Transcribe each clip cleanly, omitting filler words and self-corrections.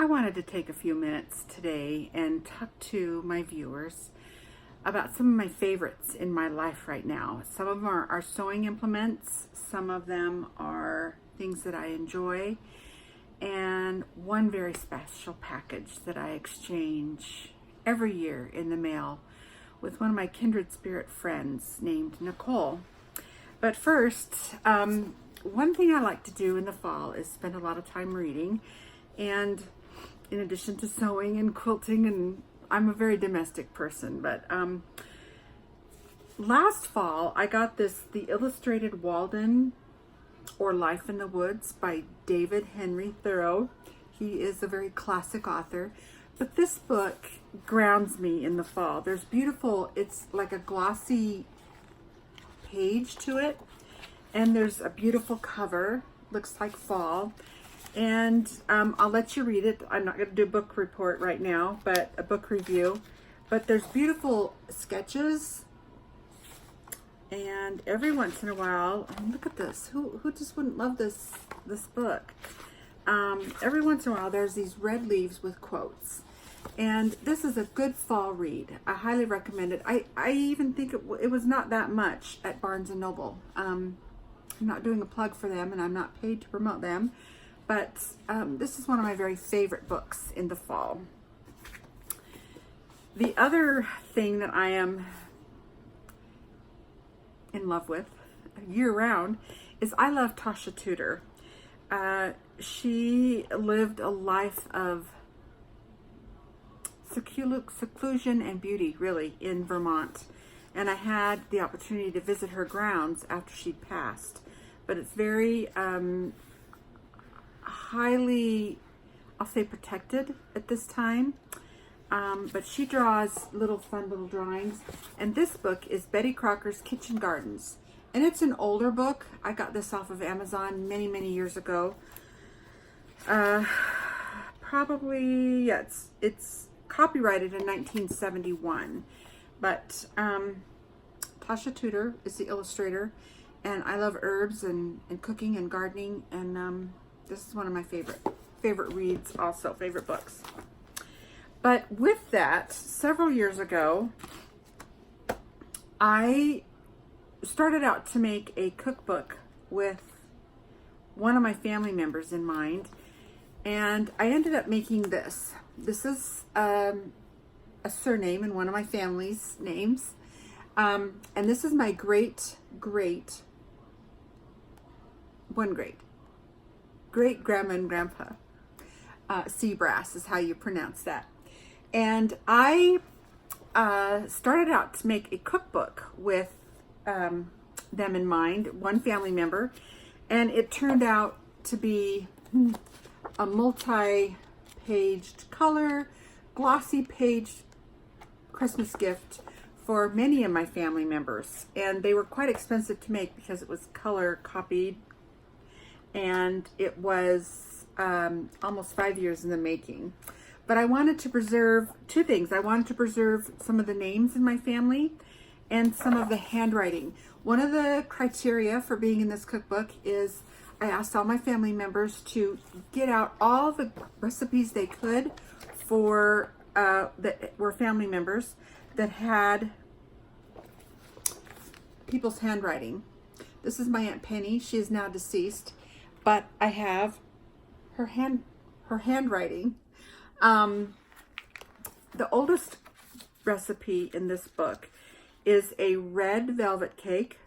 I wanted to take a few minutes today and talk to my viewers about some of my favorites in my life right now. Some of them are sewing implements, some of them are things that I enjoy, and one very special package that I exchange every year in the mail with one of my kindred spirit friends named Nicole. But first, one thing I like to do in the fall is spend a lot of time reading, and in addition to sewing and quilting, and I'm a very domestic person, but last fall I got the Illustrated Walden or Life in the Woods by David Henry Thoreau. He is a very classic author, but this book grounds me in the fall. There's beautiful, it's like a glossy page to it, and there's a beautiful cover, looks like fall. And I'll let you read it. I'm not going to do a book report right now, but a book review. But there's beautiful sketches, and every once in a while, look at this. Who just wouldn't love this book? Every once in a while, there's these red leaves with quotes, and this is a good fall read. I highly recommend it. I even think it was not that much at Barnes and Noble. I'm not doing a plug for them, and I'm not paid to promote them. But this is one of my very favorite books in the fall. The other thing that I am in love with year-round is I love Tasha Tudor. She lived a life of seclusion and beauty, really, in Vermont. And I had the opportunity to visit her grounds after she'd passed. But it's very highly, I'll say, protected at this time, but she draws fun little drawings, and this book is Betty Crocker's Kitchen Gardens, and it's an older book. I got this off of Amazon many years ago. Probably, yeah, it's copyrighted in 1971, but Tasha Tudor is the illustrator, and I love herbs and cooking and gardening, and this is one of my favorite reads, also favorite books. But with that, several years ago, I started out to make a cookbook with one of my family members in mind, and I ended up making this. This is a surname in one of my family's names, and this is my great grandma and grandpa. Seabrass is how you pronounce that. And I started out to make a cookbook with them in mind, one family member, and it turned out to be a multi-paged color, glossy page Christmas gift for many of my family members. And they were quite expensive to make because it was color copied, and it was almost 5 years in the making. But I wanted to preserve two things. I wanted to preserve some of the names in my family and some of the handwriting. One of the criteria for being in this cookbook is I asked all my family members to get out all the recipes they could for that were family members that had people's handwriting. This is my Aunt Penny. She is now deceased, but I have her handwriting. The oldest recipe in this book is a red velvet cake,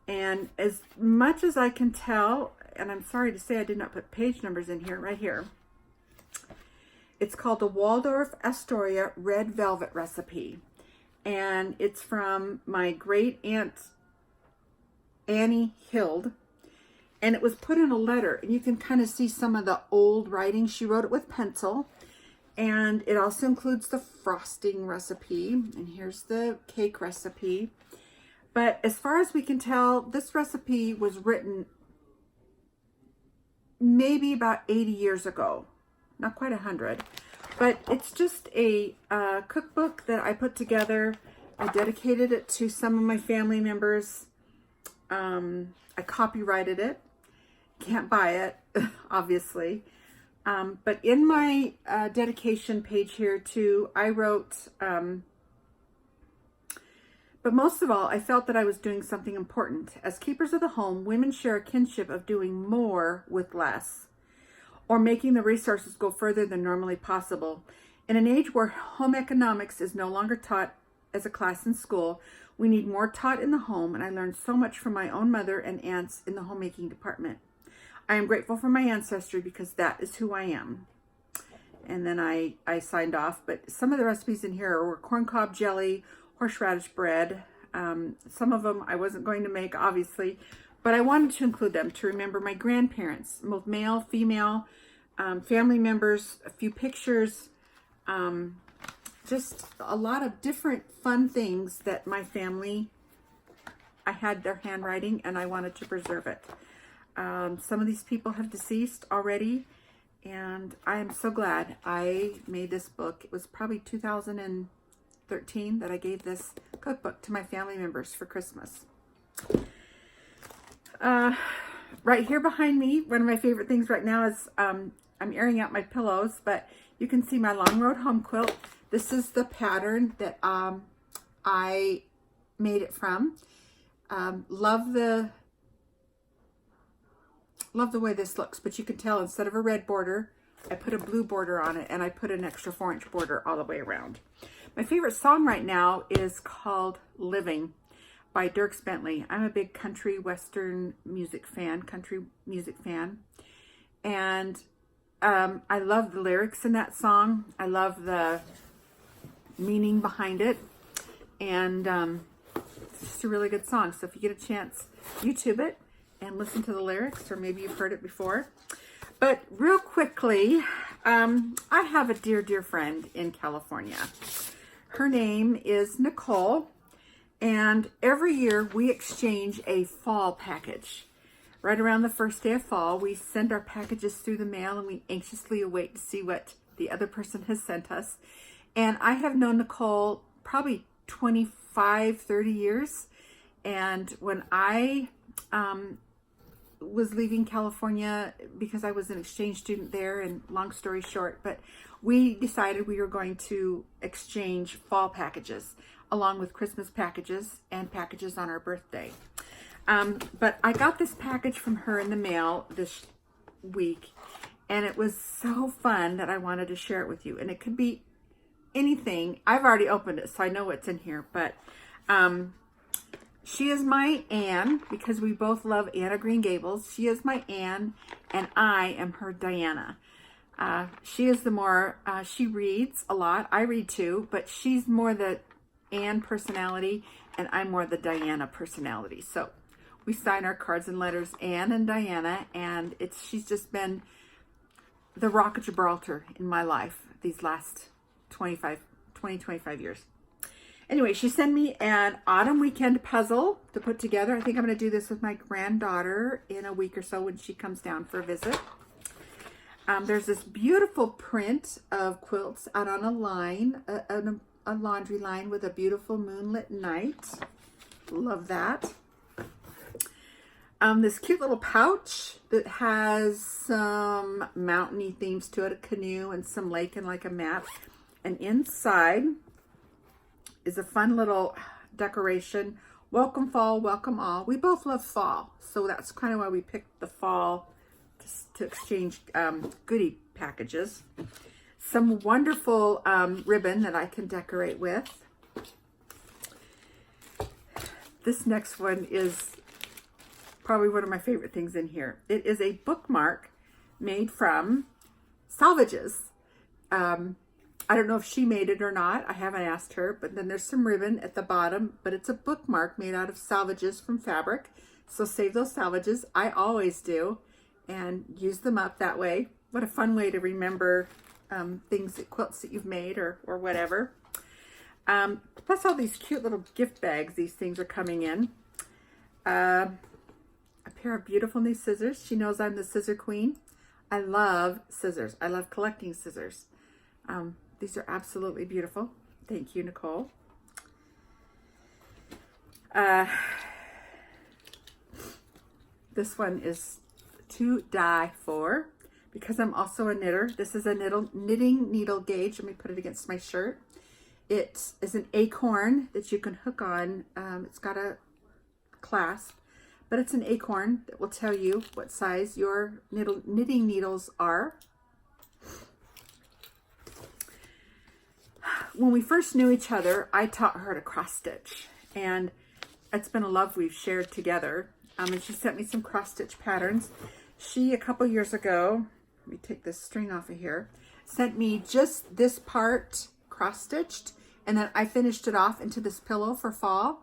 and as much as I can tell, and I'm sorry to say I did not put page numbers in here, right here, it's called the Waldorf Astoria Red Velvet Recipe, and it's from my great aunt Annie Hild, and it was put in a letter, and you can kind of see some of the old writing. She wrote it with pencil, and it also includes the frosting recipe, and here's the cake recipe. But as far as we can tell, this recipe was written maybe about 80 years ago, not quite 100, but it's just a cookbook that I put together. I dedicated it to some of my family members. I copyrighted it. Can't buy it, obviously, But in my dedication page here too, I wrote, but most of all, I felt that I was doing something important. As keepers of the home, women share a kinship of doing more with less, or making the resources go further than normally possible. In an age where home economics is no longer taught as a class in school, we need more taught in the home, and I learned so much from my own mother and aunts in the homemaking department. I am grateful for my ancestry because that is who I am. And then I signed off, but some of the recipes in here were corncob jelly, horseradish bread. Some of them I wasn't going to make, obviously, but I wanted to include them to remember my grandparents, both male, female, family members, a few pictures, just a lot of different fun things that my family, I had their handwriting and I wanted to preserve it. Some of these people have deceased already, and I am so glad I made this book. It was probably 2013 that I gave this cookbook to my family members for Christmas. Right here behind me, one of my favorite things right now is I'm airing out my pillows, but you can see my Long Road Home quilt. This is the pattern that I made it from. Love the way this looks, but you can tell instead of a red border, I put a blue border on it, and I put an extra 4-inch border all the way around. My favorite song right now is called Living by Dierks Bentley. I'm a big country music fan, and I love the lyrics in that song. I love the meaning behind it, and it's just a really good song. So if you get a chance, YouTube it and listen to the lyrics, or maybe you've heard it before. But real quickly, I have a dear friend in California. Her name is Nicole, and every year we exchange a fall package. Right around the first day of fall, we send our packages through the mail, and we anxiously await to see what the other person has sent us. And I have known Nicole probably 25, 30 years. And when I was leaving California, because I was an exchange student there, and long story short, but we decided we were going to exchange fall packages along with Christmas packages and packages on our birthday. But I got this package from her in the mail this week, and it was so fun that I wanted to share it with you. And it could be anything. I've already opened it, so I know what's in here, but she is my Anne, because we both love Anne of Green Gables. She is my Anne, and I am her Diana. She is the more, she reads a lot. I read too, but she's more the Anne personality, and I'm more the Diana personality. So we sign our cards and letters, Anne and Diana, and she's just been the Rock of Gibraltar in my life these last 25 years. Anyway, she sent me an autumn weekend puzzle to put together. I think I'm going to do this with my granddaughter in a week or so when she comes down for a visit. There's this beautiful print of quilts out on a line, a laundry line with a beautiful moonlit night. Love that. This cute little pouch that has some mountainy themes to it, a canoe and some lake and like a map. And inside is a fun little decoration. Welcome fall, welcome all. We both love fall, so that's kind of why we picked the fall to exchange goodie packages. Some wonderful ribbon that I can decorate with. This next one is probably one of my favorite things in here. It is a bookmark made from salvages. I don't know if she made it or not. I haven't asked her, but then there's some ribbon at the bottom, but it's a bookmark made out of salvages from fabric. So save those salvages. I always do, and use them up that way. What a fun way to remember things, quilts that you've made or whatever. Plus all these cute little gift bags these things are coming in. A pair of beautiful new scissors. She knows I'm the scissor queen. I love scissors. I love collecting scissors. These are absolutely beautiful. Thank you, Nicole. This one is to die for, because I'm also a knitter. This is a knitting needle gauge. Let me put it against my shirt. It is an acorn that you can hook on. It's got a clasp, but it's an acorn that will tell you what size your knitting needles are. When we first knew each other, I taught her to cross stitch, and it's been a love we've shared together. And she sent me some cross stitch patterns. She, a couple years ago, let me take this string off of here, sent me just this part cross stitched, and then I finished it off into this pillow for fall.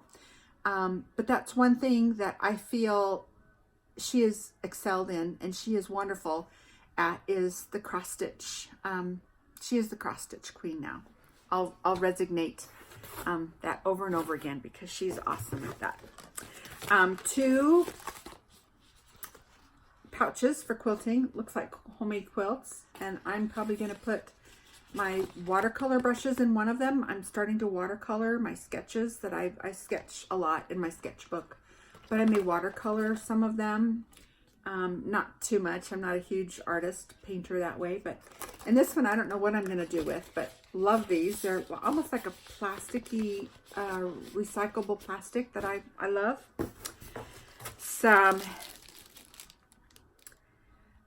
But that's one thing that I feel she has excelled in, and she is wonderful at, is the cross stitch. She is the cross stitch queen now. I'll resonate that over and over again because she's awesome at that. 2 pouches for quilting. Looks like homemade quilts, and I'm probably going to put my watercolor brushes in one of them. I'm starting to watercolor my sketches that I sketch a lot in my sketchbook, but I may watercolor some of them. Not too much. I'm not a huge artist, painter that way, but and this one I don't know what I'm going to do with, but love these. They're almost like a plasticky, recyclable plastic that I love. Some,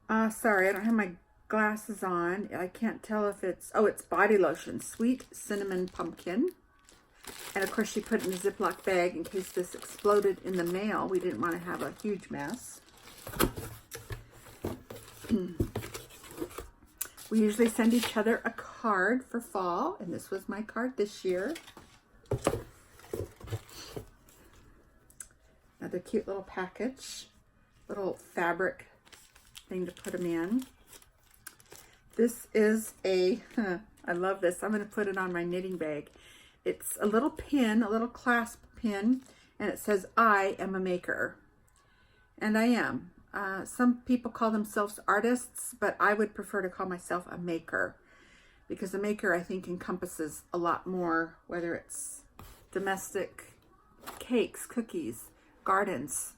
sorry, I don't have my glasses on. I can't tell if it's, oh, it's body lotion, Sweet Cinnamon Pumpkin. And of course she put it in a Ziploc bag in case this exploded in the mail. We didn't want to have a huge mess. We usually send each other a card for fall, and this was my card this year. Another cute little package, little fabric thing to put them in. This is a, I love this. I'm going to put it on my knitting bag. It's a little pin, a little clasp pin, and it says, I am a maker. And I am. Some people call themselves artists, but I would prefer to call myself a maker, because a maker, I think, encompasses a lot more, whether it's domestic cakes, cookies, gardens,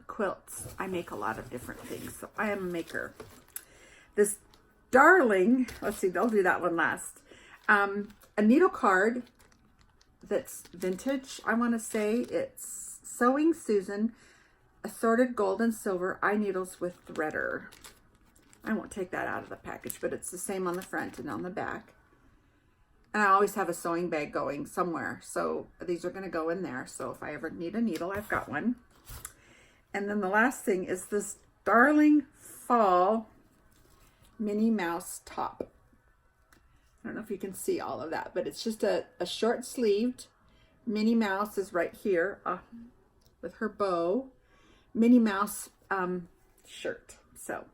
quilts. I make a lot of different things, so I am a maker. This darling, let's see, I'll do that one last. A needle card that's vintage, I want to say. It's Sewing Susan, Assorted Gold and Silver Eye Needles with Threader. I won't take that out of the package, but it's the same on the front and on the back. And I always have a sewing bag going somewhere, so these are going to go in there. So if I ever need a needle, I've got one. And then the last thing is this darling fall Minnie Mouse top. I don't know if you can see all of that, but it's just a short sleeved. Minnie Mouse is right here with her bow. Minnie Mouse shirt. So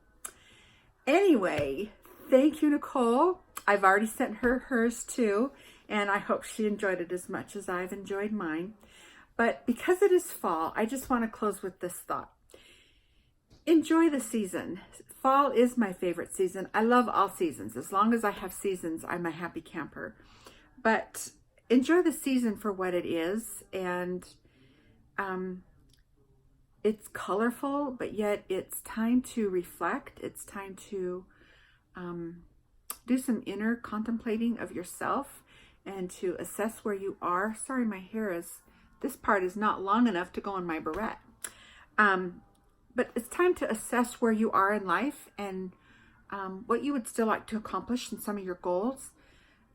anyway, thank you, Nicole. I've already sent her hers too, and I hope she enjoyed it as much as I've enjoyed mine. But because it is fall, I just want to close with this thought. Enjoy the season. Fall is my favorite season. I love all seasons. As long as I have seasons, I'm a happy camper. But enjoy the season for what it is, and it's colorful, but yet it's time to reflect. It's time to do some inner contemplating of yourself and to assess where you are. Sorry, my hair is, this part is not long enough to go on my barrette. But it's time to assess where you are in life and what you would still like to accomplish in some of your goals.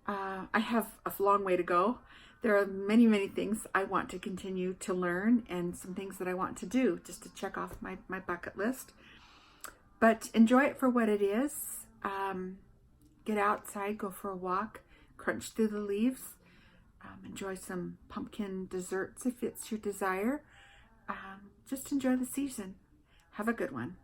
I have a long way to go. There are many, many things I want to continue to learn and some things that I want to do just to check off my bucket list. But enjoy it for what it is. Get outside, go for a walk, crunch through the leaves, enjoy some pumpkin desserts if it's your desire. Just enjoy the season. Have a good one.